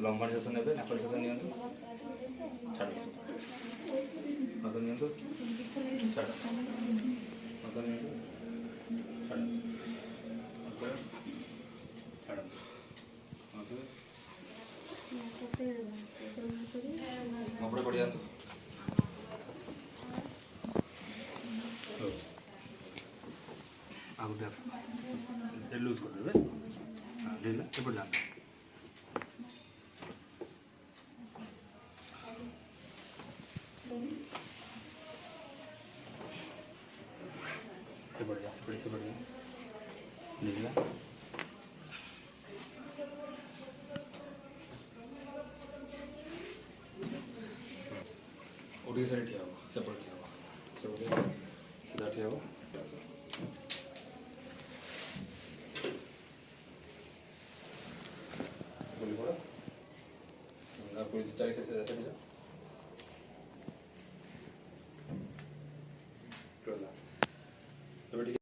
लंबा श्वास नेबे नाक श्वास नियंतु छाड़ मत नियंतु छाड़ मत नियंतु छाड़ मत छाड़ मत कपड़े पड़ जाते आगे लूज कर देवे ढीला एपट जाते बढ़ जा ढीला उड़ी साइड ठिया हो सेपट ठिया हो सीधा ठिया हो बोली पड़ा आपको 40 से